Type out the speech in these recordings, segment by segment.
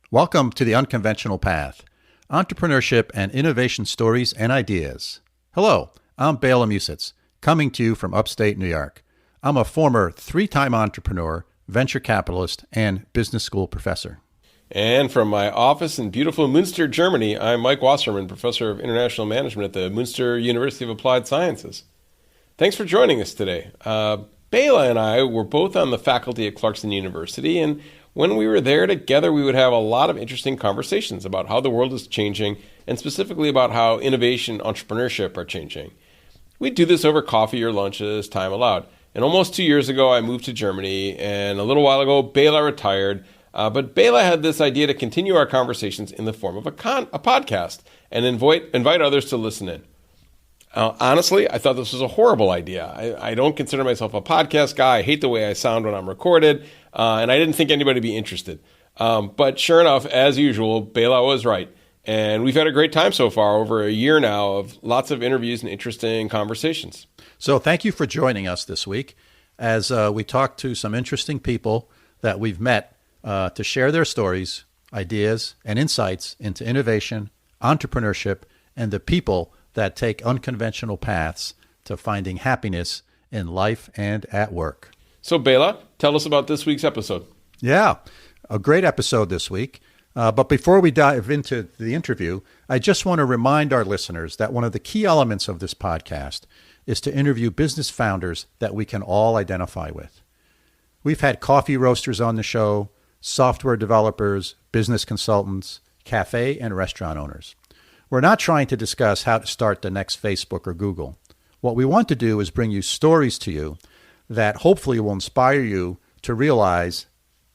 Welcome to the Unconventional Path, Entrepreneurship and Innovation Stories and Ideas. Hello, I'm bela.and.mike, coming to you from upstate New York. I'm a former 3-time entrepreneur, venture capitalist, and business school professor. And from my office in beautiful Münster, Germany, I'm Mike Wasserman, professor of international management at the Münster University of Applied Sciences. Thanks for joining us today. Bela and I were both on the faculty at Clarkson University, and when we were there together, we would have a lot of interesting conversations about how the world is changing, and specifically about how innovation and entrepreneurship are changing. We'd do this over coffee or lunch as time allowed. And almost 2 years ago, I moved to Germany, and a little while ago, Bela retired. But Bela had this idea to continue our conversations in the form of a podcast and invite others to listen in. Honestly, I thought this was a horrible idea. I don't consider myself a podcast guy. I hate the way I sound when I'm recorded, and I didn't think anybody would be interested. But sure enough, as usual, Bela was right. And we've had a great time so far, over a year now, of lots of interviews and interesting conversations. So thank you for joining us this week as we talk to some interesting people that we've met to share their stories, ideas, and insights into innovation, entrepreneurship, and the people that take unconventional paths to finding happiness in life and at work. So Bela, tell us about this week's episode. Yeah, a great episode this week. But before we dive into the interview, I just want to remind our listeners that one of the key elements of this podcast is to interview business founders that we can all identify with. We've had coffee roasters on the show, software developers, business consultants, cafe and restaurant owners. We're not trying to discuss how to start the next Facebook or Google. What we want to do is bring you stories to you that hopefully will inspire you to realize,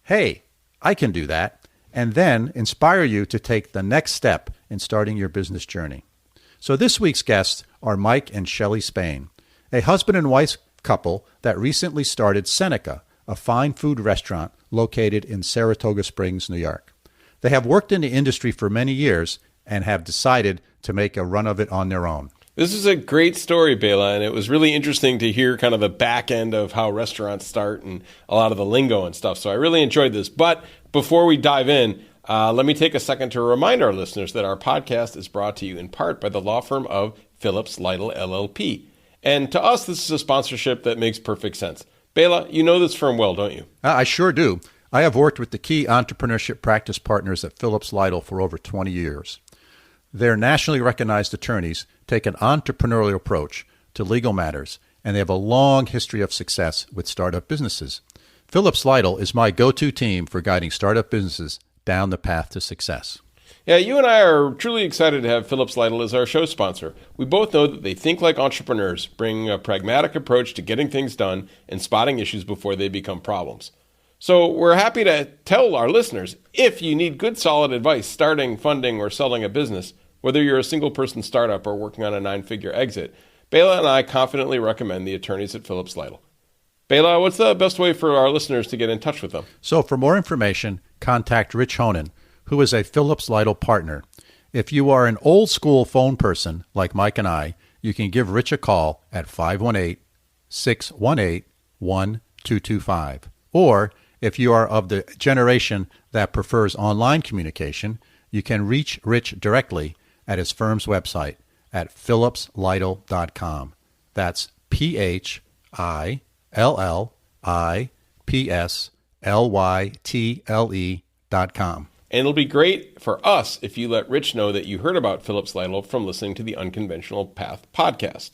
hey, I can do that, and then inspire you to take the next step in starting your business journey. So this week's guests are Mike and Shelley Spain, a husband and wife couple that recently started Seneca, a fine food restaurant located in Saratoga Springs, New York. They have worked in the industry for many years and have decided to make a run of it on their own. This is a great story, Bela, and it was really interesting to hear kind of the back end of how restaurants start and a lot of the lingo and stuff. So I really enjoyed this. But before we dive in, let me take a second to remind our listeners that our podcast is brought to you in part by the law firm of Phillips Lytle LLP. And to us, this is a sponsorship that makes perfect sense. Bela, you know this firm well, don't you? I sure do. I have worked with the key entrepreneurship practice partners at Phillips Lytle for over 20 years. Their nationally recognized attorneys take an entrepreneurial approach to legal matters, and they have a long history of success with startup businesses. Phillips Lytle is my go-to team for guiding startup businesses down the path to success. Yeah, you and I are truly excited to have Phillips Lytle as our show sponsor. We both know that they think like entrepreneurs, bring a pragmatic approach to getting things done and spotting issues before they become problems. So we're happy to tell our listeners, if you need good, solid advice starting, funding, or selling a business, whether you're a single-person startup or working on a 9-figure exit, Bela and I confidently recommend the attorneys at Phillips Lytle. Bela, what's the best way for our listeners to get in touch with them? So for more information, contact Rich Honan, who is a Phillips Lytle partner. If you are an old-school phone person like Mike and I, you can give Rich a call at 518-618-1225. Or if you are of the generation that prefers online communication, you can reach Rich directly at his firm's website at phillipslytle.com. That's PHILLIPSLYTLE.com. And it'll be great for us if you let Rich know that you heard about Phillips Lytle from listening to the Unconventional Path podcast.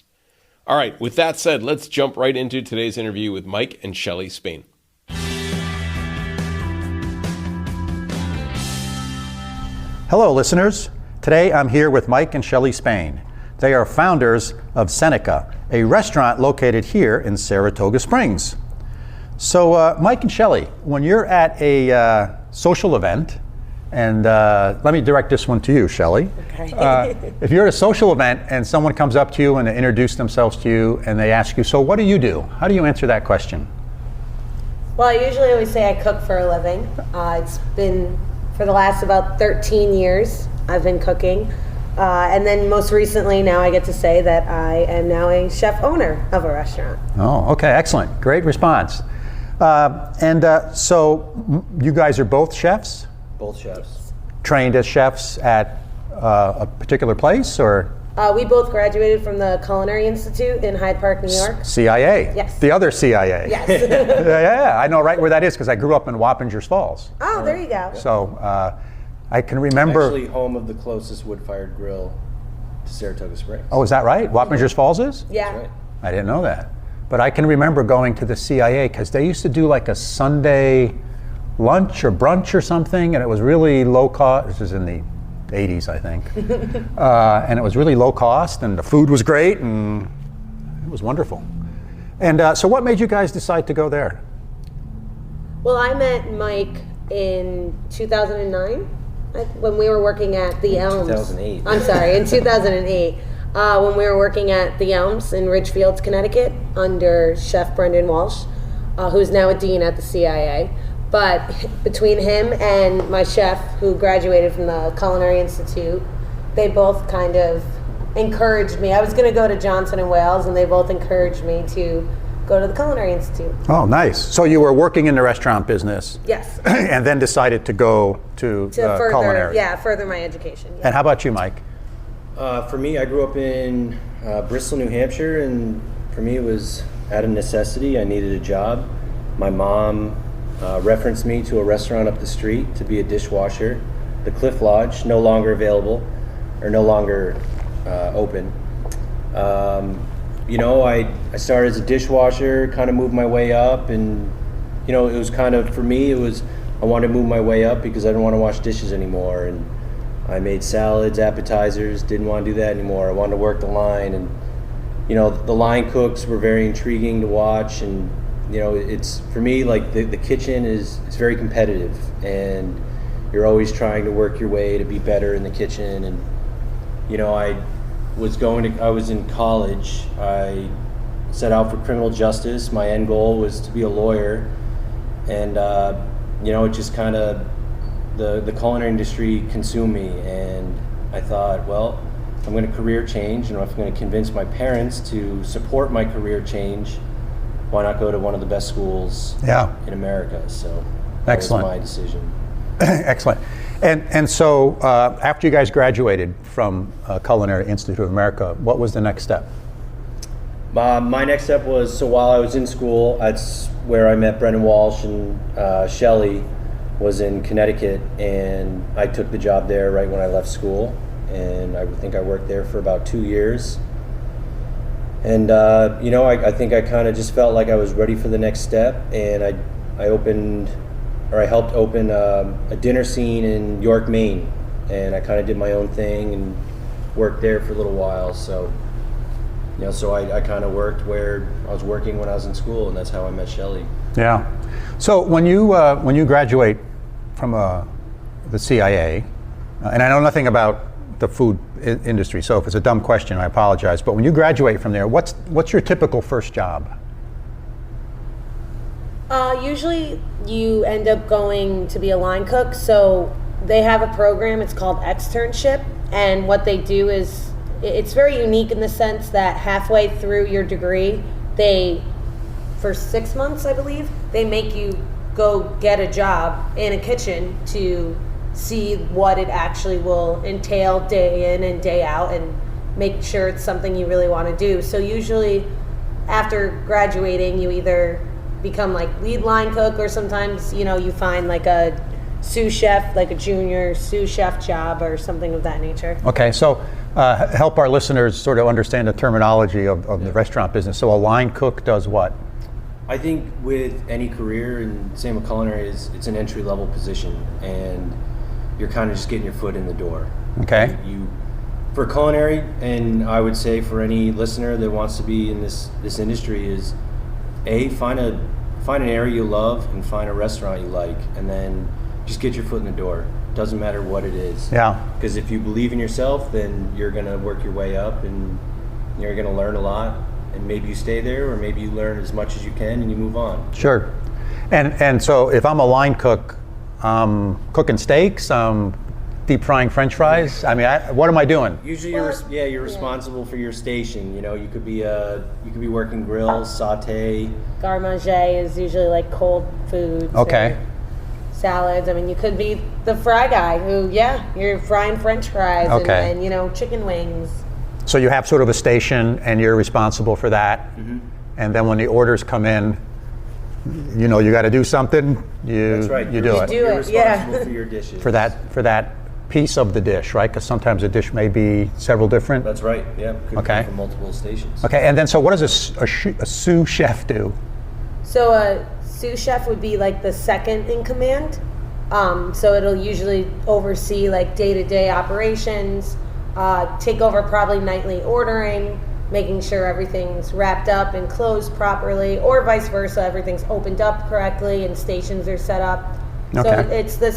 All right, with that said, let's jump right into today's interview with Mike and Shelley Spain. Hello, listeners. Today I'm here with Mike and Shelley Spain. They are founders of Seneca, a restaurant located here in Saratoga Springs. So, Mike and Shelley, when you're at a social event, and let me direct this one to you, Shelley. Okay. If you're at a social event and someone comes up to you and they introduce themselves to you and they ask you, so what do you do? How do you answer that question? Well, I usually always say I cook for a living. It's been for the last about 13 years I've been cooking. And then most recently, now I get to say that I am now a chef owner of a restaurant. Oh, okay, excellent. Great response. So you guys are both chefs? Both chefs. Trained as chefs at a particular place, or? We both graduated from the Culinary Institute in Hyde Park, New York. CIA. Yes. The other CIA. Yes. Yeah, I know right where that is because I grew up in Wappingers Falls. Oh, there you go. So I can remember. Actually, home of the closest wood-fired grill to Saratoga Springs. Oh, is that right? Wappingers Falls is? Yeah. That's right. I didn't know that. But I can remember going to the CIA because they used to do like a Sunday lunch or brunch or something, and it was really low cost. This was in the 80s, I think. And it was really low cost, and the food was great, and it was wonderful. And so what made you guys decide to go there? Well, I met Mike in 2009 when we were working at the Elms. 2008. I'm sorry, in 2008. When we were working at the Elms in Ridgefield, Connecticut, under Chef Brendan Walsh, who's now a dean at the CIA. But between him and my chef, who graduated from the Culinary Institute, they both kind of encouraged me. I was going to go to Johnson & Wales, and they both encouraged me to go to the Culinary Institute. Oh, nice. So you were working in the restaurant business. Yes. And then decided to go to further, culinary. Yeah, further my education. Yeah. And how about you, Mike? For me, I grew up in Bristol, New Hampshire, and for me it was out of necessity. I needed a job. My mom referenced me to a restaurant up the street to be a dishwasher. The Cliff Lodge, no longer available, or no longer open. I started as a dishwasher, kind of moved my way up, and it was kind of, for me, it was, I wanted to move my way up because I didn't want to wash dishes anymore, and I made salads, appetizers, didn't want to do that anymore. I wanted to work the line, and the line cooks were very intriguing to watch, and it's, for me, like the kitchen it's very competitive, and you're always trying to work your way to be better in the kitchen. And I was in college. I set out for criminal justice. My end goal was to be a lawyer, and it just kind of, the culinary industry consumed me, and I thought, well, if I'm going to career change, and if I'm going to convince my parents to support my career change, why not go to one of the best schools in America? So that was my decision. Excellent. And so after you guys graduated from Culinary Institute of America, what was the next step? My next step was, so while I was in school, that's where I met Brendan Walsh, and Shelley was in Connecticut, and I took the job there right when I left school, and I think I worked there for about 2 years. And I think I kind of just felt like I was ready for the next step, and I helped open a dinner scene in York, Maine, and I kind of did my own thing and worked there for a little while. So I kind of worked where I was working when I was in school, and that's how I met Shelley. Yeah. So when you graduate from the CIA, and I know nothing about the food industry, so if it's a dumb question, I apologize. But when you graduate from there, what's your typical first job? Usually you end up going to be a line cook. So they have a program, it's called externship, and what they do is, it's very unique in the sense that halfway through your degree, for 6 months, I believe, they make you go get a job in a kitchen to see what it actually will entail day in and day out, and make sure it's something you really want to do. So usually after graduating, you either become like lead line cook, or sometimes you find like a sous chef, like a junior sous chef job or something of that nature. Okay, so help our listeners sort of understand the terminology of the restaurant business. So a line cook does what? I think with any career, and same with culinary, it's an entry level position, and you're kind of just getting your foot in the door. Okay. For culinary, and I would say for any listener that wants to be in this industry, is find an area you love and find a restaurant you like, and then just get your foot in the door. Doesn't matter what it is. Yeah. Because if you believe in yourself, then you're going to work your way up, and you're going to learn a lot, and maybe you stay there, or maybe you learn as much as you can and you move on. Sure. And so if I'm a line cook, cooking steaks, deep frying French fries. I mean, what am I doing? Usually, you're responsible for your station. You could be working grills, saute. Garde manger is usually like cold food. Okay. salads. I mean, you could be the fry guy who, you're frying French fries Okay. and chicken wings. So you have sort of a station, and you're responsible for that. Mm-hmm. And then when the orders come in, you got to do something. That's right. You do it. do You're it, yeah. responsible for your dishes. For that piece of the dish, right? Because sometimes a dish may be several different. That's right. Yeah. Could Okay. come from multiple stations. Okay, and then so what does a sous chef do? So a sous chef would be like the second in command. So it'll usually oversee like day-to-day operations, take over probably nightly ordering, making sure everything's wrapped up and closed properly, or vice versa, everything's opened up correctly and stations are set up. So Okay. it's the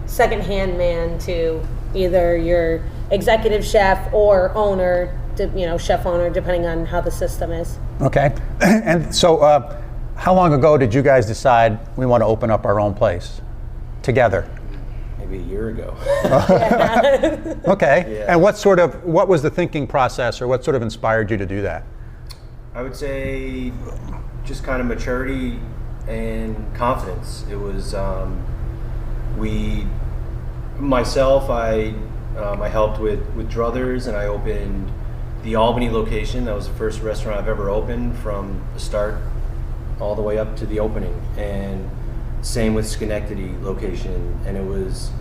second-hand man to either your executive chef or owner, chef owner, depending on how the system is. Okay, and so how long ago did you guys decide we want to open up our own place together? Maybe a year ago. Okay, Yeah. and what was the thinking process, or what sort of inspired you to do that? I would say just kind of maturity and confidence. It was I helped with Druthers, and I opened the Albany location. That was the first restaurant I've ever opened from the start all the way up to the opening. And same with Schenectady location. And it was,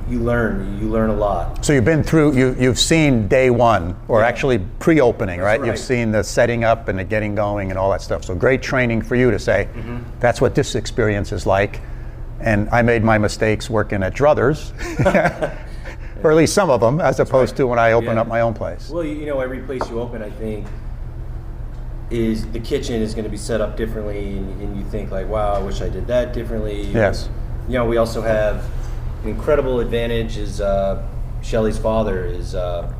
you learn a lot. So you've seen day one, or actually pre-opening, right? right. You've seen the setting up and the getting going and all that stuff. So great training for you to say, that's what this experience is like. And I made my mistakes working at Druthers, or at least some of them, as opposed to when I opened up my own place. Well, every place you open, I think, is the kitchen is going to be set up differently, and you think like, wow, I wish I did that differently. Yes. We also have an incredible advantage is Shelley's father is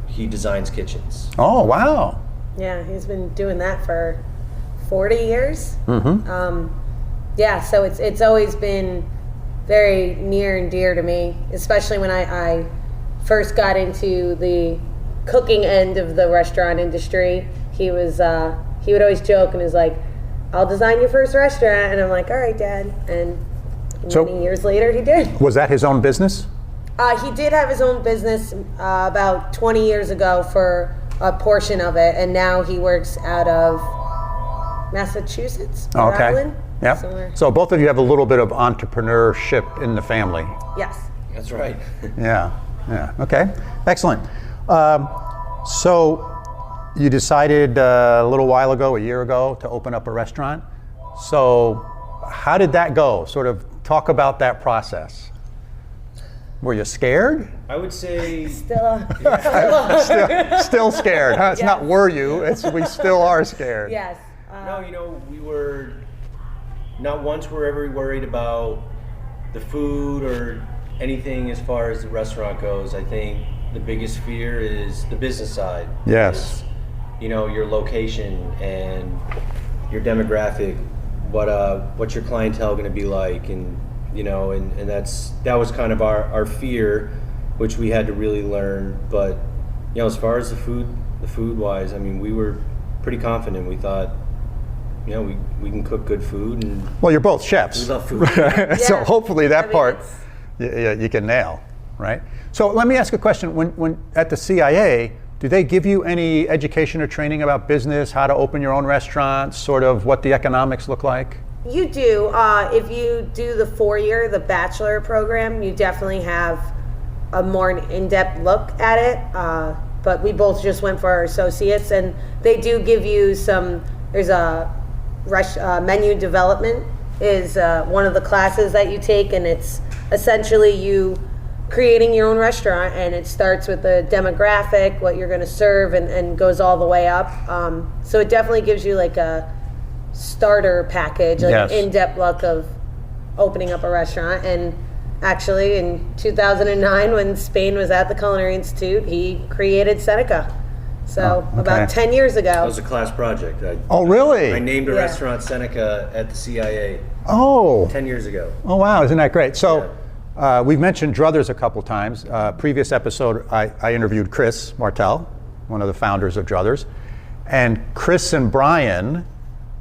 he designs kitchens. Oh, wow. Yeah, he's been doing that for 40 years. Mm-hmm. So it's always been very near and dear to me, especially when I first got into the cooking end of the restaurant industry. He would always joke and is like, "I'll design your first restaurant," and I'm like, "All right, Dad." And many years later, he did. Was that his own business? He did have his own business about 20 years ago for a portion of it, and now he works out of Massachusetts, Rhode Island. Yeah. Somewhere. So both of you have a little bit of entrepreneurship in the family. Yes. That's right. Yeah. Okay. Excellent. So you decided a little while ago, a year ago, to open up a restaurant. So how did that go? Sort of talk about that process. Were you scared? I would say Still Still scared, huh? It's not were you, it's we still are scared. yes. no. We were not once were ever worried about the food or anything as far as the restaurant goes. I think the biggest fear is the business side. Yes. Your location and your demographic, what's your clientele going to be like, and that was kind of our fear, which we had to really learn. But as far as the food wise, I mean, we were pretty confident. We thought, we can cook good food, and Well, you're both chefs. we love food. So Yeah. hopefully that I mean, part it's- you can nail, right? So let me ask a question. When at the CIA, do they give you any education or training about business, how to open your own restaurant, sort of what the economics look like? You do. If you do the 4-year, the bachelor program, you definitely have a more in-depth look at it. But we both just went for our associates, and they do give you there's a menu development is one of the classes that you take, and it's essentially you creating your own restaurant, and it starts with the demographic, what you're going to serve, and goes all the way up. So it definitely gives you like a starter package, like Yes. an in-depth look of opening up a restaurant. And actually in 2009, when Spain was at the Culinary Institute, he created Seneca. So Oh, okay. about 10 years ago. That was a class project. Oh, really? I named a Yeah. restaurant Seneca at the CIA Oh, 10 years ago. oh wow, isn't that great? So we've mentioned Druthers a couple times. Previous episode, I interviewed Chris Martel, one of the founders of Druthers. And Chris and Brian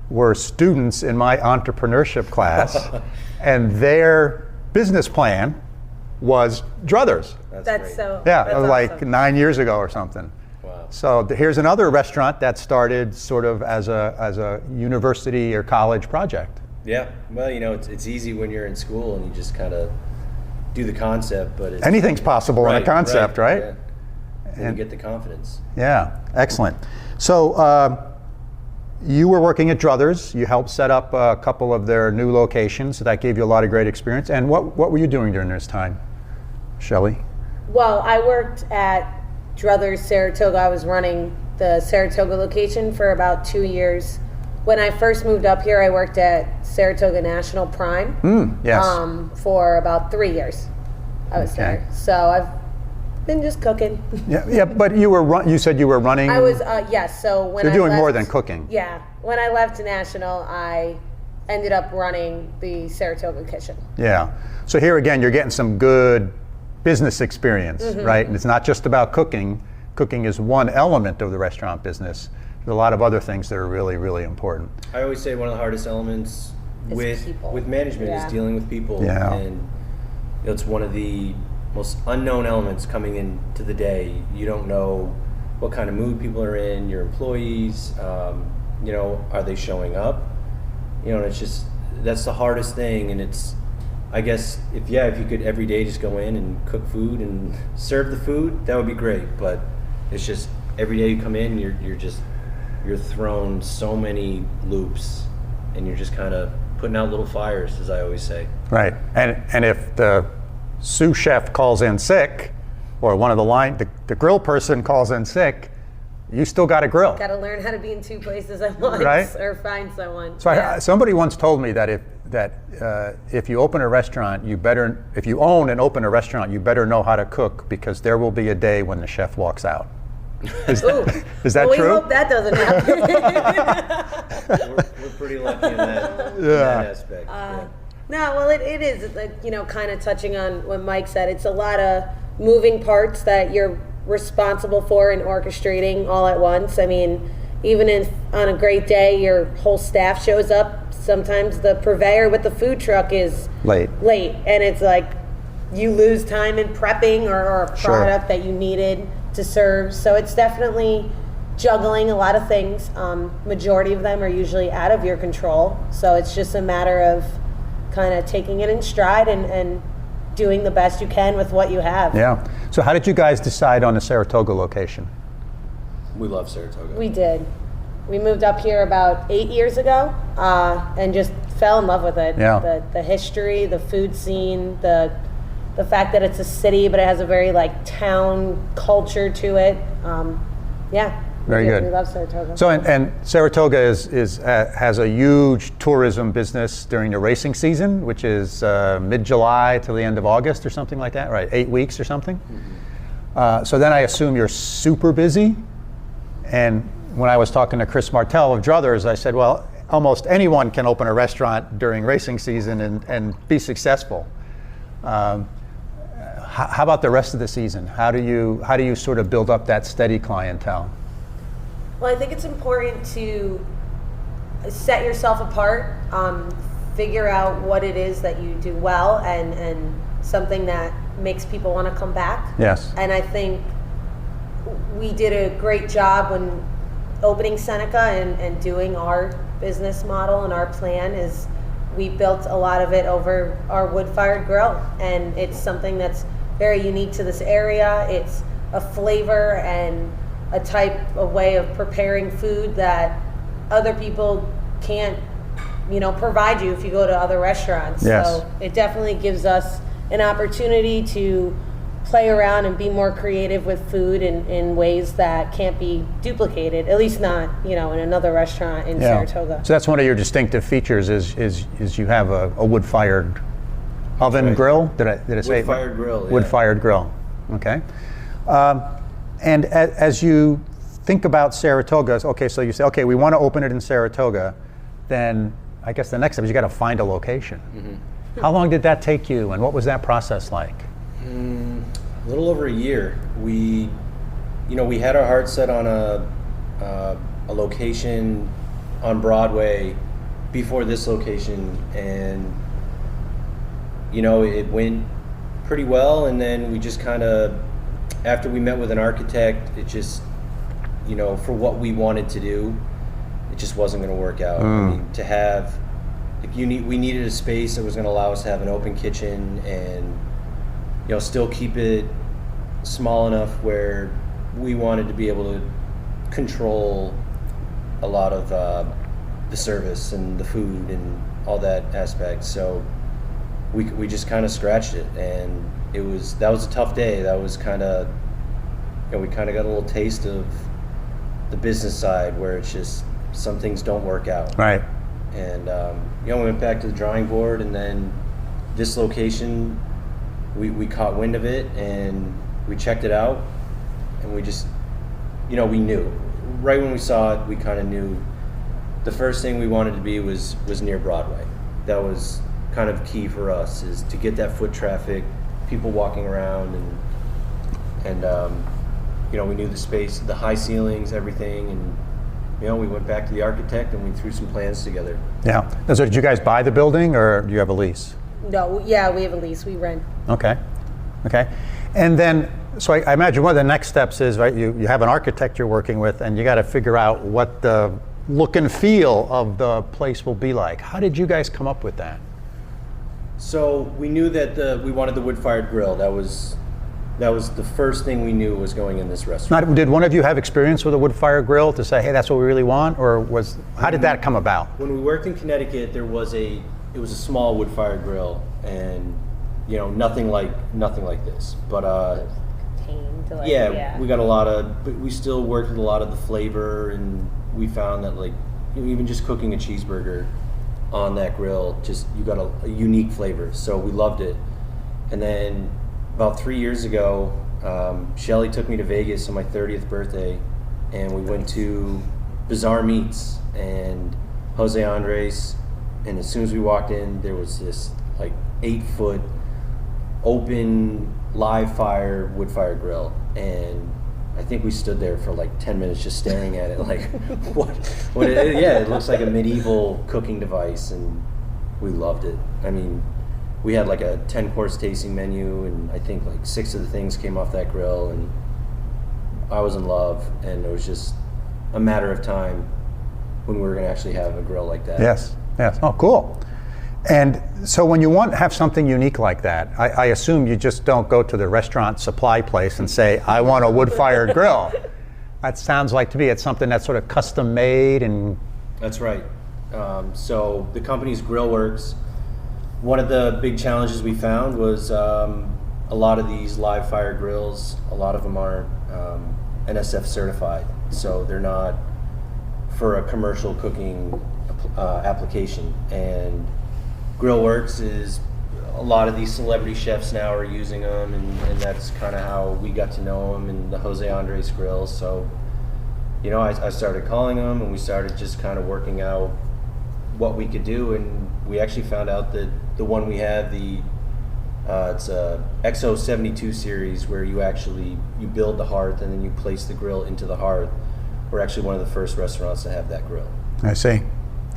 were students in my entrepreneurship class. and their business plan was druthers. That's great. so. Yeah, that's it was like awesome. 9 years ago or something. Wow. So here's another restaurant that started sort of as a university or college project. Yeah. Well, it's easy when you're in school and you just kind of do the concept, but Anything's possible in a concept, right? Yeah. And you get the confidence. Yeah, excellent. So you were working at Druthers. You helped set up a couple of their new locations. So that gave you a lot of great experience. And what were you doing during this time, Shelley? Well, I worked at Druthers Saratoga. I was running the Saratoga location for about 2 years. When I first moved up here, I worked at Saratoga National Prime. Yes. For about 3 years. I was Okay. there. So I've been just cooking. Yeah, but you said you were running. I was, yes. So when You're I doing left, more than cooking. Yeah. When I left National, I ended up running the Saratoga kitchen. Yeah. So here again, you're getting some good business experience, right? And it's not just about cooking. Cooking is one element of the restaurant business. There's a lot of other things that are really, really important. I always say one of the hardest elements Is people. with management Yeah. is dealing with people. Yeah. And it's one of the most unknown elements coming into the day. You don't know what kind of mood people are in, your employees, are they showing up? And it's just, that's the hardest thing. And it's, I guess, if you could every day just go in and cook food and serve the food, that would be great. But it's just, every day you come in, you're thrown so many loops, and you're just kind of putting out little fires, as I always say. Right. And if the sous chef calls in sick, or one of the grill person calls in sick, you still got to grill. Got to learn how to be in two places at once, Right. or find someone. So somebody once told me that if you open a restaurant, if you own and open a restaurant, you better know how to cook, because there will be a day when the chef walks out. Is that well, true? We hope that doesn't happen. We're pretty lucky in that aspect. Yeah. No, well, it is, kind of touching on what Mike said. It's a lot of moving parts that you're responsible for and orchestrating all at once. I mean, even on a great day, your whole staff shows up. Sometimes the purveyor with the food truck is Late. and it's like you lose time in prepping or a Sure. product that you needed to serve. So it's definitely juggling a lot of things. Majority of them are usually out of your control. So it's just a matter of kind of taking it in stride and doing the best you can with what you have. Yeah. So how did you guys decide on the Saratoga location? We love Saratoga. We did. We moved up here about 8 years ago and just fell in love with it. Yeah. The history, the food scene, the fact that it's a city, but it has a very town culture to it. Yeah. Very good. We love Saratoga. So and Saratoga has a huge tourism business during the racing season, which is mid-July till the end of August or something like that, right? 8 weeks or something. So then I assume you're super busy. And when I was talking to Chris Martell of Druthers, I said, well, almost anyone can open a restaurant during racing season and be successful. How about the rest of the season? How do you sort of build up that steady clientele? Well, I think it's important to set yourself apart, figure out what it is that you do well, and something that makes people want to come back. Yes. And I think we did a great job when opening Seneca and doing our business model, and our plan is we built a lot of it over our wood-fired grill, and it's something that's very unique to this area. It's a flavor and a type of way of preparing food that other people can't, provide you if you go to other restaurants. Yes. So it definitely gives us an opportunity to play around and be more creative with food in ways that can't be duplicated, at least not, in another restaurant in Saratoga. So that's one of your distinctive features is you have a wood-fired oven right. grill. Did I say it? Wood-fired grill, yeah. Wood-fired grill. Okay. And as you think about Saratoga, okay, so you say, okay, we want to open it in Saratoga, then I guess the next step is you got to find a location. Mm-hmm. How long did that take you, and what was that process like? A little over a year. We had our heart set on a location on Broadway before this location, and it went pretty well, and then we just kind of, after we met with an architect, it just, for what we wanted to do, it just wasn't going to work out. I mean, to have, we needed a space that was going to allow us to have an open kitchen and, still keep it small enough where we wanted to be able to control a lot of the service and the food and all that aspect. So we just kind of scratched it, and that was a tough day. That was kind of, we kind of got a little taste of the business side where it's just some things don't work out. Right. And we went back to the drawing board, and then this location, we caught wind of it and we checked it out, and we just, we knew right when we saw it, we kind of knew the first thing we wanted to be was near Broadway. That was kind of key for us, is to get that foot traffic, people walking around, and we knew the space, the high ceilings, everything, and we went back to the architect and we threw some plans together. Yeah. So did you guys buy the building, or do you have a lease? No, yeah, we have a lease. We rent. Okay. And then, so I imagine one of the next steps is, right, you have an architect you're working with, and you got to figure out what the look and feel of the place will be like. How did you guys come up with that? So we knew that we wanted the wood-fired grill. That was the first thing we knew was going in this restaurant. Now, did one of you have experience with a wood-fired grill to say, hey, that's what we really want, or how did that come about? When we worked in Connecticut, it was a small wood-fired grill, and nothing like this. But we got but we still worked with a lot of the flavor, and we found that even just cooking a cheeseburger on that grill, you got a unique flavor. So we loved it. And then about 3 years ago, Shelley took me to Vegas on my 30th birthday, and we went to Bizarre Meats and Jose Andres. And as soon as we walked in, there was this 8-foot open live fire wood fire grill, and I think we stood there for 10 minutes just staring at it, what it looks like a medieval cooking device, and we loved it. I mean, we had a 10-course tasting menu, and I think 6 of the things came off that grill, and I was in love, and it was just a matter of time when we were going to actually have a grill like that. Yes. Oh, cool. And so when you have something unique like that, I assume you just don't go to the restaurant supply place and say, I want a wood-fired grill. That sounds like to me it's something that's sort of custom made. And that's right. So the company's Grillworks, one of the big challenges we found was a lot of these live fire grills, a lot of them aren't NSF certified. So they're not for a commercial cooking application. And Grillworks is, a lot of these celebrity chefs now are using them, and that's kind of how we got to know them, and the Jose Andres grill. So, I started calling them, and we started just kind of working out what we could do, and we actually found out that the one we have, it's a XO72 series, where you build the hearth and then you place the grill into the hearth. We're actually one of the first restaurants to have that grill. I see.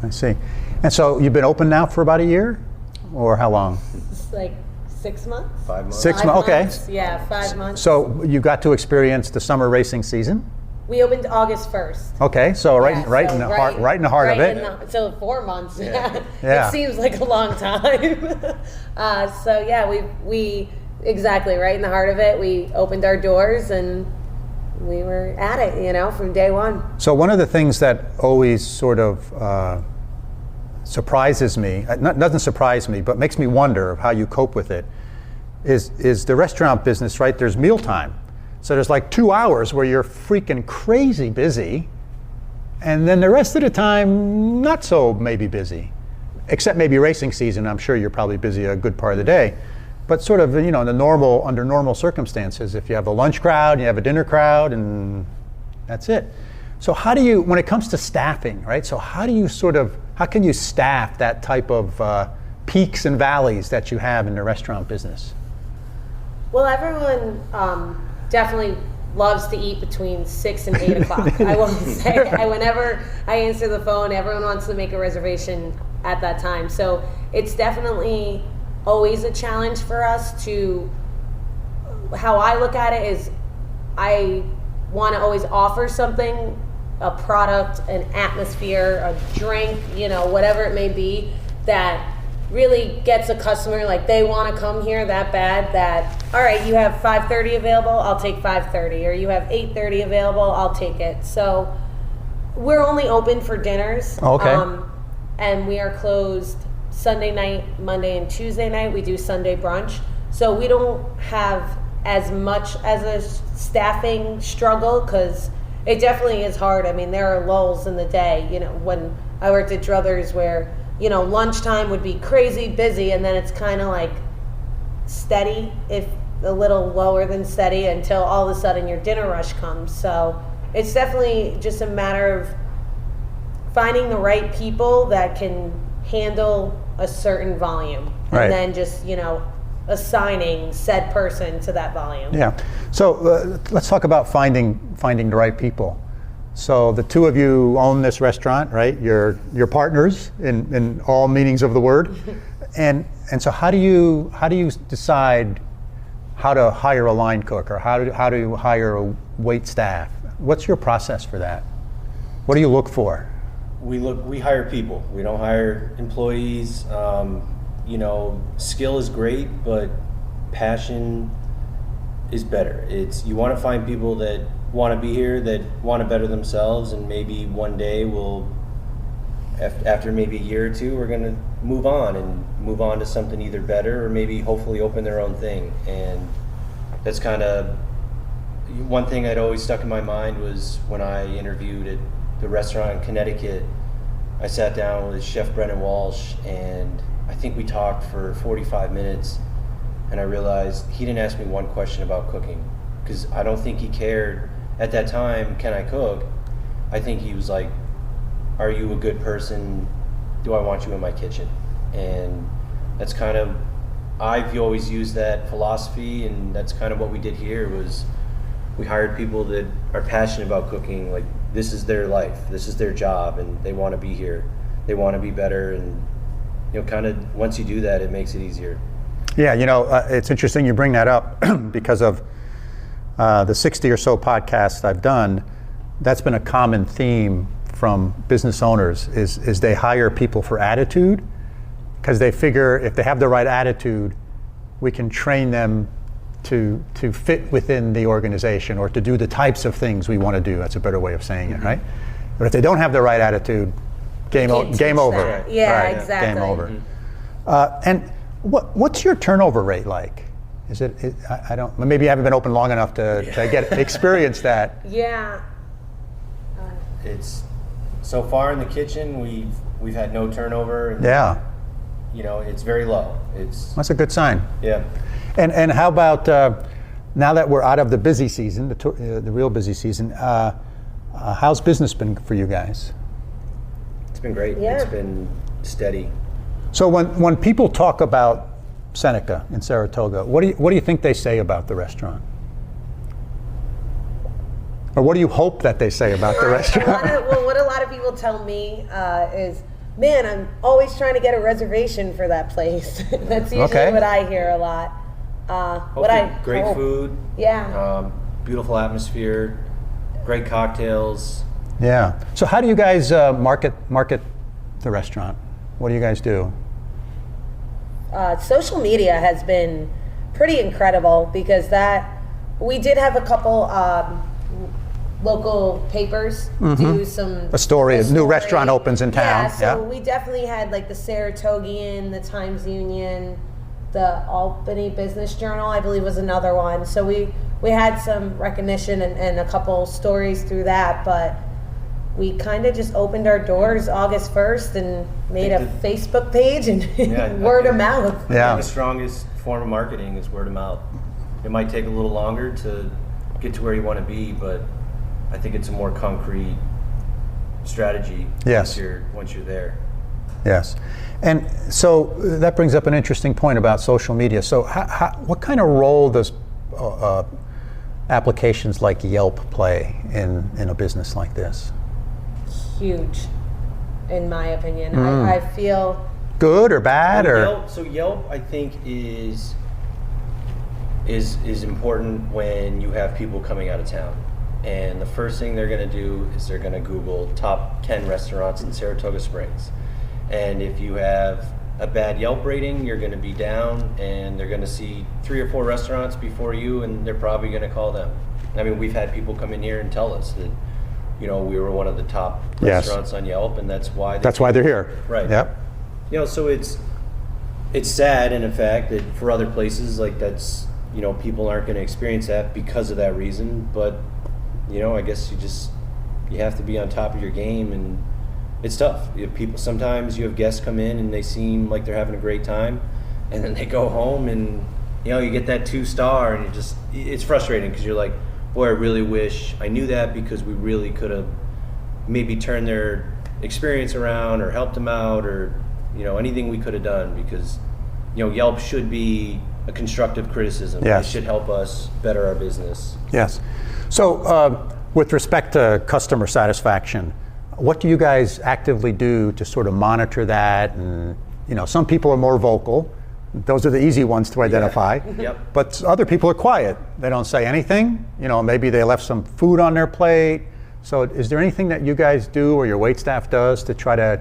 And so you've been open now for about a year, or how long? It's 6 months. 5 months. 6 months. Okay. Yeah, 5 months. So you got to experience the summer racing season. We opened August 1st. Okay, so right in the heart of it. So 4 months. Yeah. It seems like a long time. We exactly right in the heart of it. We opened our doors and we were at it, from day one. So one of the things that always sort of surprises me, doesn't surprise me, but makes me wonder of how you cope with it, is the restaurant business, right? There's mealtime. So there's 2 hours where you're freaking crazy busy, and then the rest of the time, not so maybe busy. Except maybe racing season, I'm sure you're probably busy a good part of the day. But sort of, under normal circumstances, if you have a lunch crowd, you have a dinner crowd, and that's it. So how do you, when it comes to staffing, right? So how can you staff that type of peaks and valleys that you have in the restaurant business? Well, everyone definitely loves to eat between 6 and 8 o'clock. I won't say. Whenever I answer the phone, everyone wants to make a reservation at that time. So it's definitely always a challenge for us to, how I look at it is I want to always offer something, a product, an atmosphere, a drink, whatever it may be, that really gets a customer, like they want to come here that bad that, all right, you have 5:30 available, I'll take 5:30, or you have 8:30 available, I'll take it. So we're only open for dinners. Okay. And we are closed Sunday night, Monday and Tuesday night. We do Sunday brunch. So we don't have as much as a staffing struggle, because it definitely is hard. I mean, there are lulls in the day, when I worked at Druthers where, lunchtime would be crazy busy, and then it's kind of like steady, if a little lower than steady, until all of a sudden your dinner rush comes. So it's definitely just a matter of finding the right people that can handle a certain volume, Right. and then just, assigning said person to that volume. Yeah. So let's talk about finding the right people. So the two of you own this restaurant, right? You're partners in all meanings of the word. And so how do you decide how to hire a line cook, or how do you hire a wait staff? What's your process for that? What do you look for? We hire people. We don't hire employees. Skill is great, but passion is better. You want to find people that want to be here, that want to better themselves, and maybe one day after maybe a year or two, we're going to move on to something either better, or maybe hopefully open their own thing. And that's kind of one thing that always stuck in my mind was when I interviewed at the restaurant in Connecticut. I sat down with Chef Brennan Walsh, and I think we talked for 45 minutes, and I realized he didn't ask me one question about cooking, because I don't think he cared at that time, can I cook? I think he was like, are you a good person? Do I want you in my kitchen? And that's kind of, I've always used that philosophy, and that's kind of what we did here. Was we hired people that are passionate about cooking. Like, this is their life, this is their job, and they want to be here, they want to be better. And kind of once you do that, it makes it easier. Yeah, it's interesting you bring that up because of the 60 or so podcasts I've done. That's been a common theme from business owners is they hire people for attitude, because they figure if they have the right attitude, we can train them to fit within the organization, or to do the types of things we want to do. That's a better way of saying it, right? But if they don't have the right attitude, game over. That. Yeah, right. exactly. Game over. And what's your turnover rate like? Is it? I don't. Maybe you haven't been open long enough to experience that. Yeah. It's so far in the kitchen, we've had no turnover. And, yeah. It's very low. That's a good sign. Yeah. And how about now that we're out of the busy season, the real busy season? How's business been for you guys? It's been great. Yeah. It's been steady. So when people talk about Seneca in Saratoga, what do you think they say about the restaurant? Or what do you hope that they say about the restaurant? What a lot of people tell me is, man, I'm always trying to get a reservation for that place. That's usually what I hear a lot. Great food. Yeah. Beautiful atmosphere. Great cocktails. Yeah. So how do you guys market the restaurant? What do you guys do? Social media has been pretty incredible, because we did have a couple local papers do a story. A new restaurant opens in town. Yeah, so we definitely had like the Saratogian, the Times Union, the Albany Business Journal, I believe, was another one. So we had some recognition and a couple stories through that, but we kind of just opened our doors August 1st and made a Facebook page and word of mouth. Yeah. The strongest form of marketing is word of mouth. It might take a little longer to get to where you want to be, but I think it's a more concrete strategy once you're there. Yes. And so that brings up an interesting point about social media. So what kind of role does applications like Yelp play in a business like this? Huge, in my opinion. I feel good or bad, or Yelp, I think is important when you have people coming out of town. And the first thing they're going to do is they're going to Google top 10 restaurants in Saratoga Springs. And if you have a bad Yelp rating, you're going to be down, and they're going to see 3 or 4 restaurants before you, and they're probably going to call them. I mean, we've had people come in here and tell us that, we were one of the top restaurants on Yelp, and that's why they're here. Right. Yep. So it's sad, in fact, that for other places, like that's, people aren't going to experience that because of that reason. But, I guess you have to be on top of your game, and it's tough. Sometimes you have guests come in and they seem like they're having a great time, and then they go home and, you get that 2-star, and it's frustrating because you're like, boy, I really wish I knew that, because we really could have maybe turned their experience around or helped them out, or, anything we could have done, because, Yelp should be a constructive criticism. Yes. It should help us better our business. Yes. So with respect to customer satisfaction, what do you guys actively do to sort of monitor that? And, some people are more vocal. Those are the easy ones to identify. Yeah. Yep. But other people are quiet. They don't say anything. Maybe they left some food on their plate. So is there anything that you guys do or your waitstaff does to try to,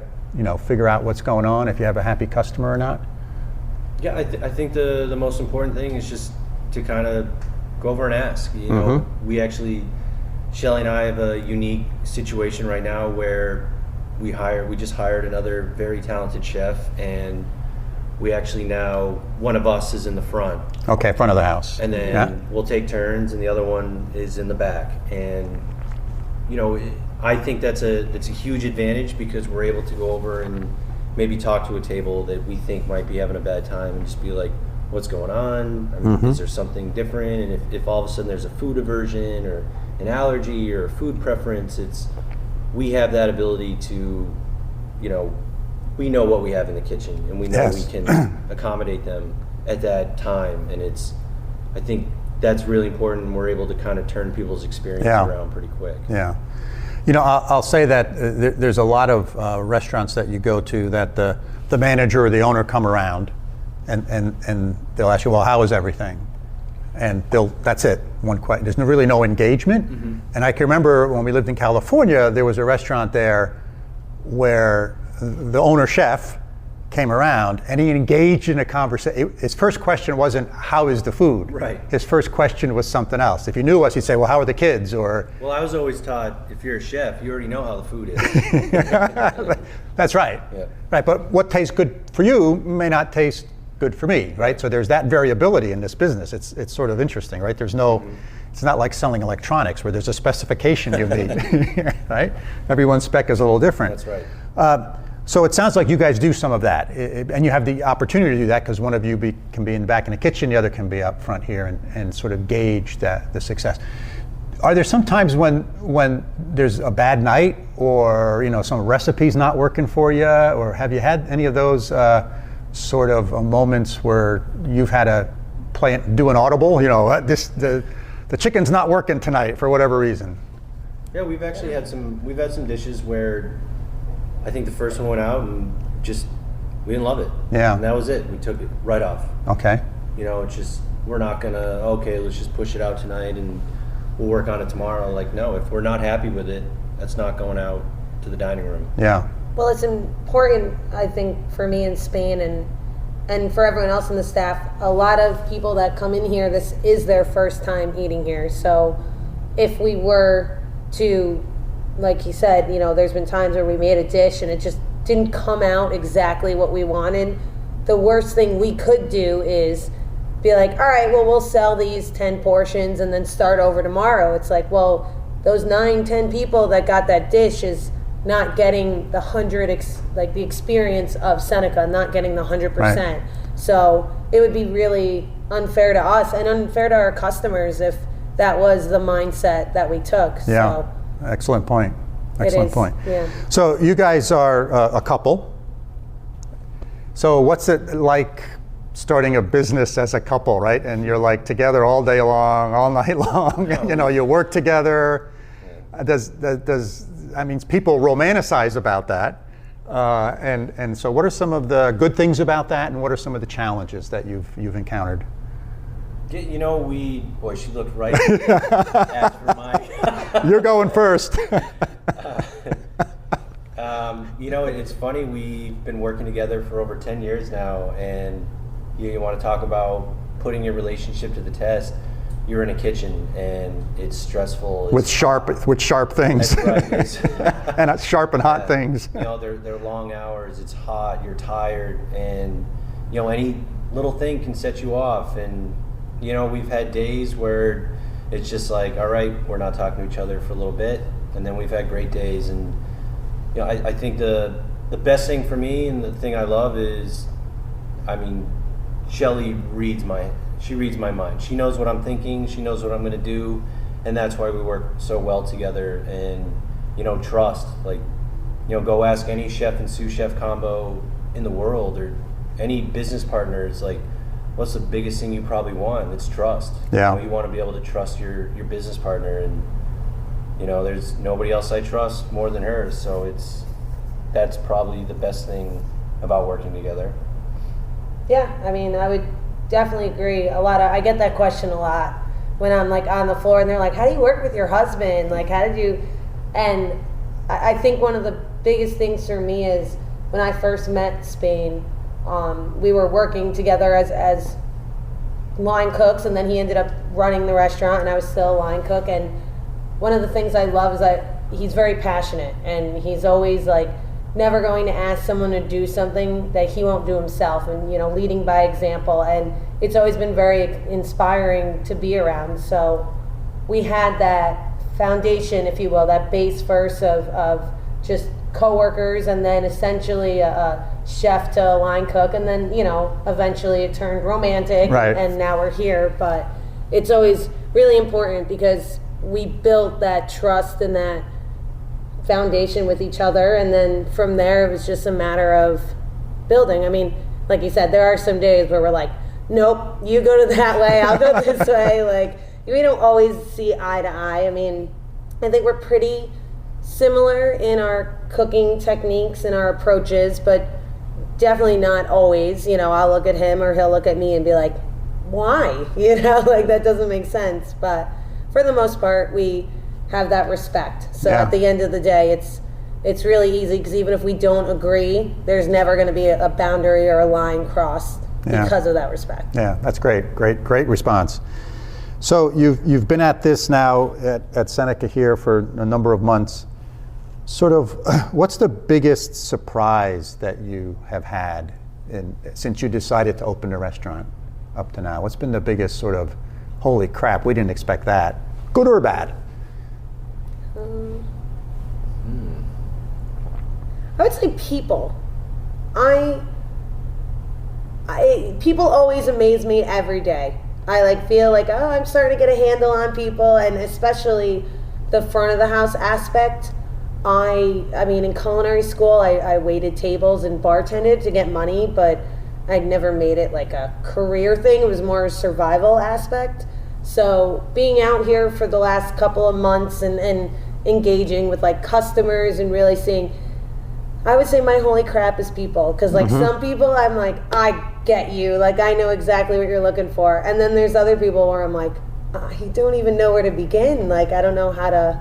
figure out what's going on, if you have a happy customer or not? Yeah, I think the most important thing is just to kind of go over and ask. We actually, Shelley and I have a unique situation right now where we just hired another very talented chef, and we actually now, one of us is in the front. Okay, front of the house. And then we'll take turns, and the other one is in the back. And, I think that's a huge advantage, because we're able to go over and maybe talk to a table that we think might be having a bad time, and just be like, what's going on? I mean, is there something different? And if all of a sudden there's a food aversion or an allergy or a food preference, we have that ability to, we know what we have in the kitchen, and we know we can accommodate them at that time. And I think that's really important, and we're able to kind of turn people's experience around pretty quick. Yeah. I'll say that there's a lot of restaurants that you go to that the manager or the owner come around, and they'll ask you, well, how is everything? And that's it, one question. There's really no engagement. Mm-hmm. And I can remember when we lived in California, there was a restaurant there where the owner chef came around and he engaged in a conversation. His first question wasn't, how is the food? Right. His first question was something else. If he knew us, he'd say, well, how are the kids? Or Well, I was always taught, if you're a chef, you already know how the food is. That's right. Yeah. Right, but what tastes good for you may not taste good for me, right? So there's that variability in this business. It's sort of interesting, right? There's no, it's not like selling electronics where there's a specification you need, right? Everyone's spec is a little different. That's right. So it sounds like you guys do some of that, and you have the opportunity to do that because one of you can be in the back in the kitchen, the other can be up front here and sort of gauge the success. Are there some times when there's a bad night, or some recipe's not working for you, or have you had any of those sort of moments where you've had to do an audible? The chicken's not working tonight for whatever reason. Yeah, we've actually had some dishes where I think the first one went out and we didn't love it. Yeah. And that was it. We took it right off. Okay. It's just, we're not gonna, let's just push it out tonight and we'll work on it tomorrow. Like, no, if we're not happy with it, that's not going out to the dining room. Yeah. Well, it's important, I think, for me in Spain and for everyone else in the staff. A lot of people that come in here, this is their first time eating here. So if we were to, like he said, there's been times where we made a dish and it just didn't come out exactly what we wanted. The worst thing we could do is be like, all right, well, we'll sell these 10 portions and then start over tomorrow. It's like, well, those 9-10 people that got that dish is not getting the 100, the experience of Seneca, not getting the 100%. Right. So it would be really unfair to us and unfair to our customers if that was the mindset that we took. Yeah. So Excellent point. Excellent point. Yeah. So you guys are a couple. So what's it like starting a business as a couple, right? And you're like together all day long, all night long. You work together. Does people romanticize about that? And so what are some of the good things about that, and what are some of the challenges that you've encountered? You know, boy, she looked right at for Mike. You're going first. You know, it's funny, we've been working together for over 10 years now, and you want to talk about putting your relationship to the test. You're in a kitchen and it's stressful. With sharp things. That's right. And sharp and hot things. You know, they're long hours, it's hot, you're tired, and you know, any little thing can set you off. And you know, we've had days where it's just like, all right, we're not talking to each other for a little bit, and then we've had great days. And you know, I think the best thing for me and the thing I love is, I mean, Shelley reads my mind. She knows what I'm thinking, she knows what I'm going to do, and that's why we work so well together. And you know, trust, like, you know, go ask any chef and sous chef combo in the world, or any business partners, like, what's the biggest thing you probably want? It's trust. Yeah. You know, you want to be able to trust your business partner, and you know, there's nobody else I trust more than her, so that's probably the best thing about working together. Yeah, I mean, I would definitely agree. I get that question a lot when I'm like on the floor and they're like, how do you work with your husband? Like, how did you? And I think one of the biggest things for me is when I first met Spain, we were working together as line cooks, and then he ended up running the restaurant and I was still a line cook. And one of the things I love is that he's very passionate, and he's always like never going to ask someone to do something that he won't do himself, and you know, leading by example. And it's always been very inspiring to be around. So we had that foundation, if you will, that base first of just coworkers, and then essentially a chef to a line cook, and then, you know, eventually it turned romantic, right. And now we're here. But it's always really important because we built that trust and that foundation with each other, and then from there it was just a matter of building. I mean, like you said, there are some days where we're like, nope, you go to that way, I'll go this way. Like, we don't always see eye to eye. I mean, I think we're pretty similar in our cooking techniques and our approaches, but definitely not always. You know, I'll look at him or he'll look at me and be like, why? You know, like, that doesn't make sense. But for the most part, we have that respect. So yeah. At the end of the day, it's really easy, because even if we don't agree, there's never going to be a boundary or a line crossed because of that respect. Yeah, that's great response. So you've been at this now at Seneca here for a number of months. Sort of, what's the biggest surprise that you have had since you decided to open the restaurant up to now? What's been the biggest sort of, holy crap, we didn't expect that, good or bad? I would say people. People always amaze me every day. I feel like, oh, I'm starting to get a handle on people, and especially the front of the house aspect. I mean, in culinary school, I waited tables and bartended to get money, but I never made it like a career thing. It was more a survival aspect. So being out here for the last couple of months and engaging with like customers and really seeing, I would say my holy crap is people. Because like some people, I'm like, I get you. Like, I know exactly what you're looking for. And then there's other people where I'm like, I don't even know where to begin. Like, I don't know how to,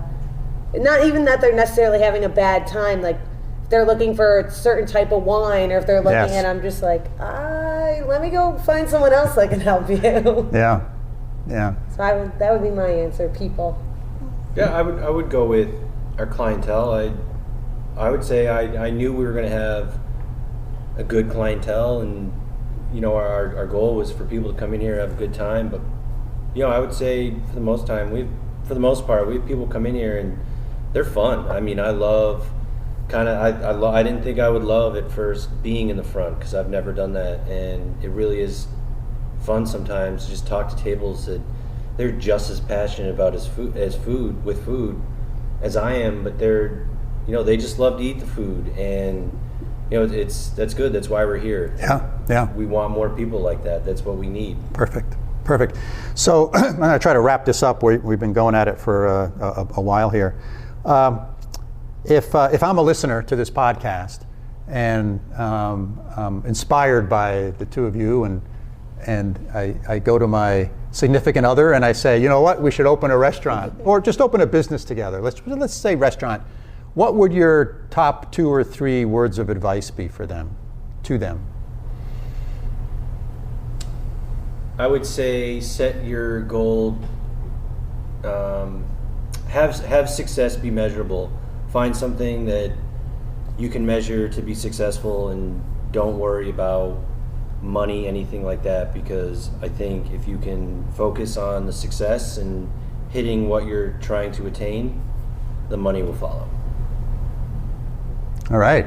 not even that they're necessarily having a bad time. Like, if they're looking for a certain type of wine, or if they're looking at, I'm just like, let me go find someone else that can help you. Yeah. So that would be my answer, people. Yeah, I would go with our clientele. I would say I knew we were going to have a good clientele, and you know, our goal was for people to come in here and have a good time. But you know, I would say for the most part, we have people come in here and they're fun. I mean, I love I didn't think I would love at first being in the front, because I've never done that, and it really is fun sometimes to just talk to tables that they're just as passionate about food as I am, but they're, you know, they just love to eat the food, and you know, that's good. That's why we're here. Yeah. We want more people like that. That's what we need. Perfect. So I'm going to try to wrap this up. We've been going at it for a while here. If I'm a listener to this podcast and inspired by the two of you, and I go to my significant other and I say, you know what, we should open a restaurant or just open a business together. Let's say restaurant. What would your top 2 or 3 words of advice be for them, to them? I would say set your goal. Have success be measurable. Find something that you can measure to be successful, and don't worry about money, anything like that, because I think if you can focus on the success and hitting what you're trying to attain, the money will follow. All right.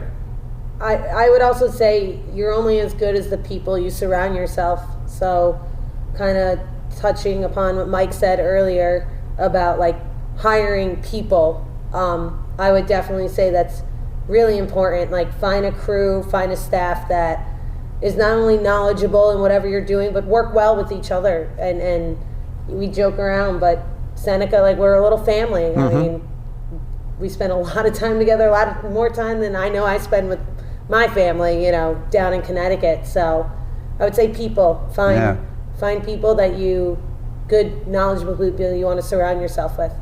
I would also say you're only as good as the people you surround yourself. So kind of touching upon what Mike said earlier about like hiring people, I would definitely say that's really important. Like find a crew, find a staff that is not only knowledgeable in whatever you're doing, but work well with each other. And we joke around, but Seneca, like we're a little family. Mm-hmm. I mean, we spend a lot of time together, a lot more time than I know I spend with my family, down in Connecticut. So I would say people, find people that good, knowledgeable people you want to surround yourself with.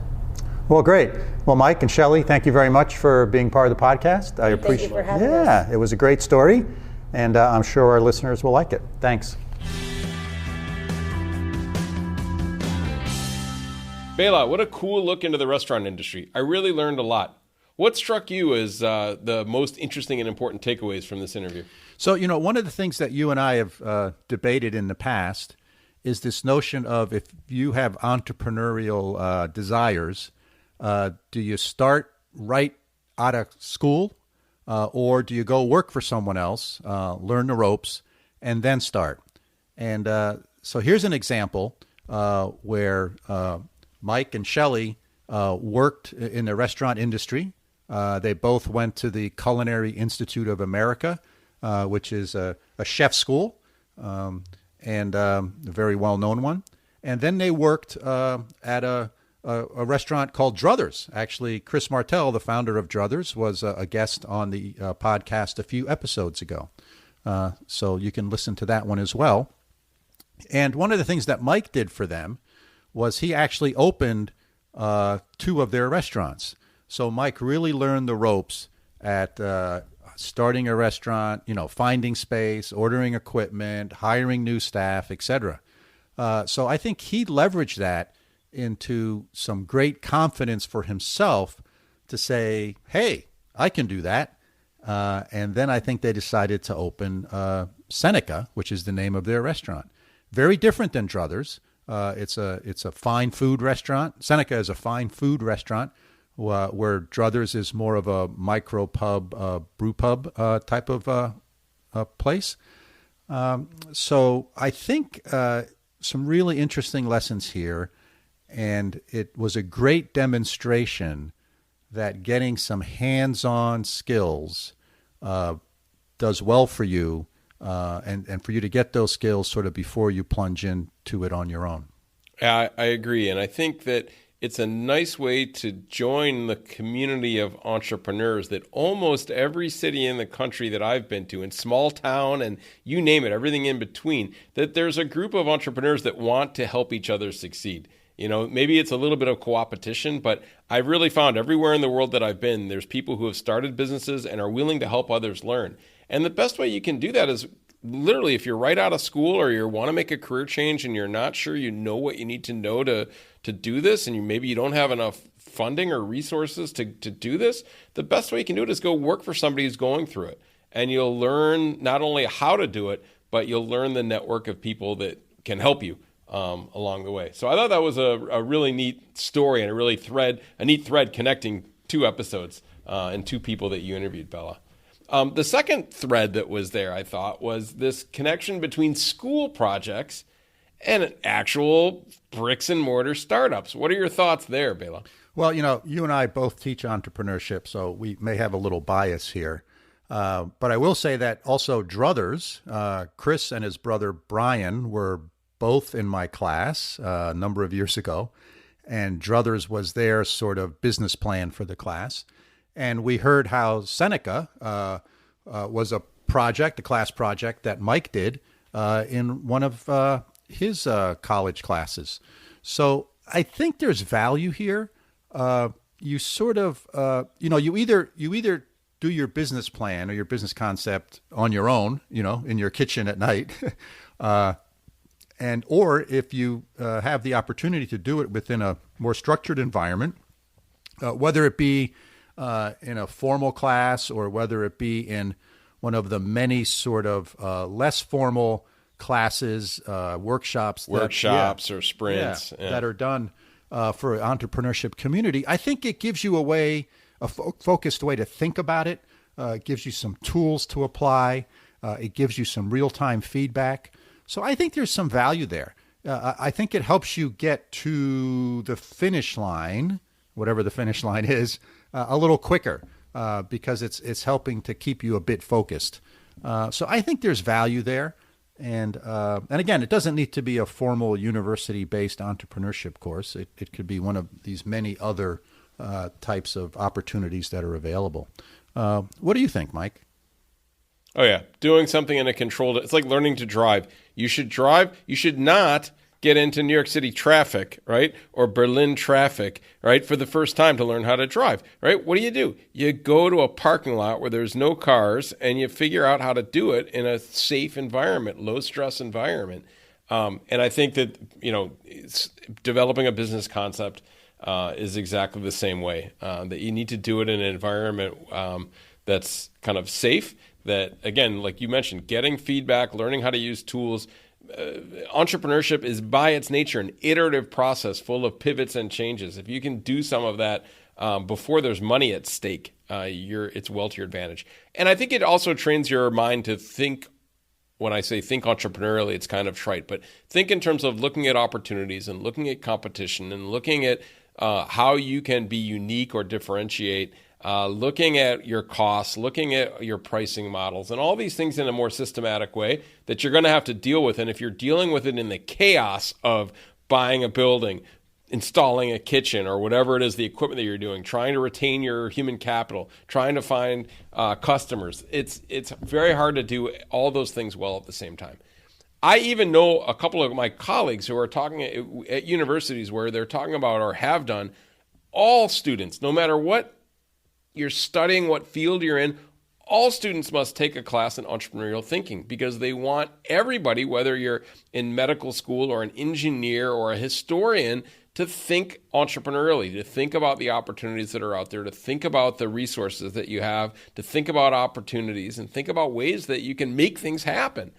Well, great. Well, Mike and Shelley, thank you very much for being part of the podcast. I appreciate it. Thank you for having us. Yeah, it was a great story, and I'm sure our listeners will like it. Thanks. Bela, what a cool look into the restaurant industry. I really learned a lot. What struck you as the most interesting and important takeaways from this interview? So, one of the things that you and I have debated in the past is this notion of if you have entrepreneurial desires, do you start right out of school or do you go work for someone else, learn the ropes, and then start? And so here's an example where Mike and Shelley worked in the restaurant industry. They both went to the Culinary Institute of America, which is a chef school, and a very well-known one. And then they worked at a restaurant called Druthers. Actually, Chris Martell, the founder of Druthers, was a guest on the podcast a few episodes ago. So you can listen to that one as well. And one of the things that Mike did for them was he actually opened 2 of their restaurants. So Mike really learned the ropes at starting a restaurant, finding space, ordering equipment, hiring new staff, etc. So I think he leveraged that into some great confidence for himself to say, hey, I can do that. And then I think they decided to open Seneca, which is the name of their restaurant. Very different than Druthers. It's a fine food restaurant. Seneca is a fine food restaurant, where Druthers is more of a micro pub, brew pub type of place. So I think some really interesting lessons here, and it was a great demonstration that getting some hands-on skills does well for you, and for you to get those skills sort of before you plunge into it on your own. I agree, and I think that it's a nice way to join the community of entrepreneurs that almost every city in the country that I've been to, in small town and you name it, everything in between, that there's a group of entrepreneurs that want to help each other succeed. Maybe it's a little bit of co-opetition, but I've really found everywhere in the world that I've been, there's people who have started businesses and are willing to help others learn. And the best way you can do that is literally if you're right out of school or you want to make a career change and you're not sure you know what you need to know to do this, and maybe you don't have enough funding or resources to do this, the best way you can do it is go work for somebody who's going through it. And you'll learn not only how to do it, but you'll learn the network of people that can help you along the way. So I thought that was a really neat story and a neat thread connecting 2 episodes and 2 people that you interviewed, Bela. The second thread that was there, I thought, was this connection between school projects and actual bricks and mortar startups. What are your thoughts there, Bela? Well, you and I both teach entrepreneurship, so we may have a little bias here. But I will say that also Druthers, Chris and his brother Brian were both in my class a number of years ago, and Druthers was their sort of business plan for the class. And we heard how Seneca was a class project that Mike did in one of his college classes. So I think there's value here. You sort of, you either do your business plan or your business concept on your own, in your kitchen at night, or if you have the opportunity to do it within a more structured environment, whether it be in a formal class or whether it be in one of the many sort of less formal classes, workshops or sprints that are done for an entrepreneurship community. I think it gives you a focused way to think about it. It gives you some tools to apply. It gives you some real-time feedback. So I think there's some value there. I think it helps you get to the finish line, whatever the finish line is, a little quicker because it's helping to keep you a bit focused. So I think there's value there. And again, it doesn't need to be a formal university-based entrepreneurship course. It could be one of these many other types of opportunities that are available. What do you think, Mike? Oh, yeah. Doing something in a controlled... It's like learning to drive. You should drive. You should not get into New York City traffic, right? Or Berlin traffic, right? For the first time to learn how to drive, right? What do? You go to a parking lot where there's no cars and you figure out how to do it in a safe environment, low stress environment. And I think that, developing a business concept is exactly the same way, that you need to do it in an environment that's kind of safe, that, again, like you mentioned, getting feedback, learning how to use tools. Entrepreneurship is by its nature an iterative process full of pivots and changes. If you can do some of that before there's money at stake, it's well to your advantage. And I think it also trains your mind to think. When I say think entrepreneurially, it's kind of trite, but think in terms of looking at opportunities and looking at competition and looking at how you can be unique or differentiate, looking at your costs, looking at your pricing models, and all these things in a more systematic way that you're going to have to deal with. And if you're dealing with it in the chaos of buying a building, installing a kitchen, or whatever it is, the equipment that you're doing, trying to retain your human capital, trying to find customers, it's very hard to do all those things well at the same time. I even know a couple of my colleagues who are talking at universities where they're talking about, or have done, all students, no matter what you're studying, what field you're in, all students must take a class in entrepreneurial thinking, because they want everybody, whether you're in medical school or an engineer or a historian, to think entrepreneurially, to think about the opportunities that are out there, to think about the resources that you have, to think about opportunities and think about ways that you can make things happen.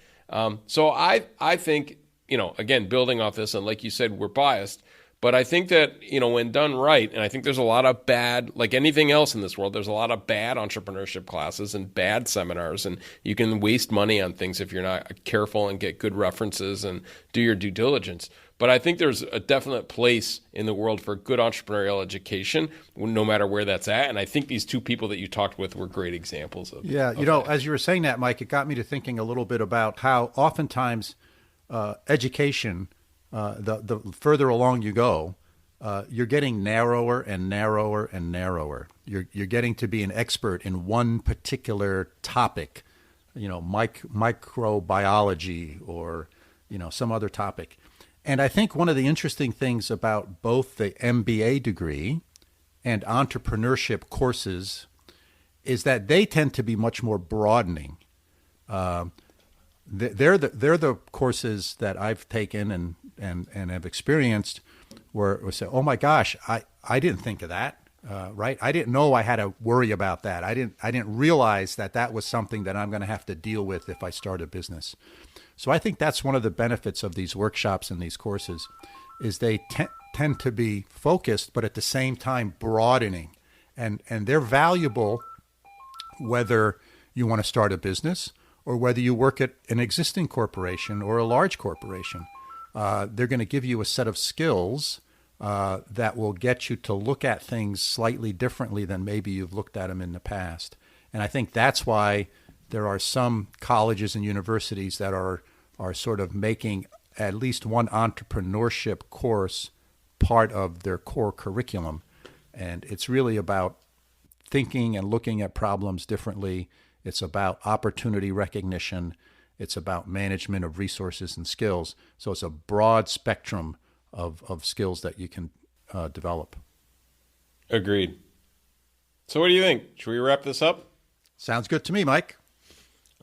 So I think, again, building off this, and like you said, we're biased, but I think that, when done right, and I think there's a lot of bad, like anything else in this world, there's a lot of bad entrepreneurship classes and bad seminars, and you can waste money on things if you're not careful and get good references and do your due diligence. But I think there's a definite place in the world for good entrepreneurial education, no matter where that's at. And I think these two people that you talked with were great examples of. Yeah, as you were saying that, Mike, it got me to thinking a little bit about how oftentimes education, the further along you go, you're getting narrower and narrower and narrower. You're getting to be an expert in one particular topic, microbiology or some other topic. And I think one of the interesting things about both the MBA degree and entrepreneurship courses is that they tend to be much more broadening. They're the courses that I've taken and have experienced where we say, oh my gosh, I didn't think of that, right? I didn't know I had to worry about that. I didn't realize that was something that I'm going to have to deal with if I start a business. So I think that's one of the benefits of these workshops and these courses is they tend to be focused, but at the same time broadening. And they're valuable whether you want to start a business or whether you work at an existing corporation or a large corporation. They're going to give you a set of skills that will get you to look at things slightly differently than maybe you've looked at them in the past. And I think that's why there are some colleges and universities that are sort of making at least one entrepreneurship course part of their core curriculum. And it's really about thinking and looking at problems differently It's about opportunity recognition. It's about management of resources and skills. So it's a broad spectrum of skills that you can develop. Agreed. So what do you think? Should we wrap this up? Sounds good to me, Mike.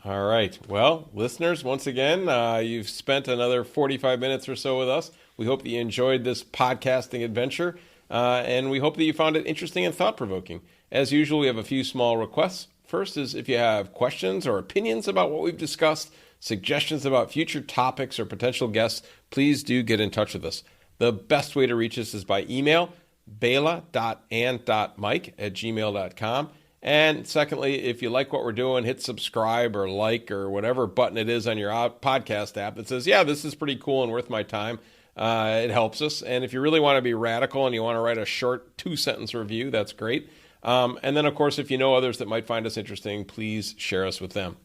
All right. Well, listeners, once again, you've spent another 45 minutes or so with us. We hope that you enjoyed this podcasting adventure, and we hope that you found it interesting and thought-provoking. As usual, we have a few small requests. First is if you have questions or opinions about what we've discussed, suggestions about future topics or potential guests, please do get in touch with us. The best way to reach us is by email, bela.and.mike at gmail.com. And secondly, if you like what we're doing, hit subscribe or like or whatever button it is on your podcast app that says, yeah, this is pretty cool and worth my time. It helps us. And if you really want to be radical and you want to write a short 2-sentence review, that's great. And then, of course, if you know others that might find us interesting, please share us with them.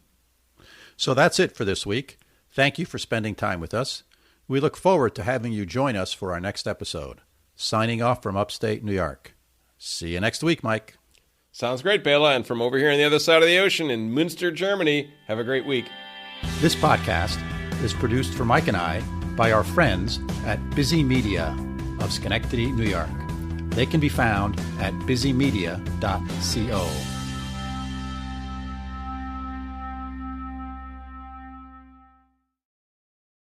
So that's it for this week. Thank you for spending time with us. We look forward to having you join us for our next episode. Signing off from upstate New York. See you next week, Mike. Sounds great, Bela. And from over here on the other side of the ocean in Münster, Germany, have a great week. This podcast is produced for Mike and I by our friends at Busy Media of Schenectady, New York. They can be found at busymedia.co.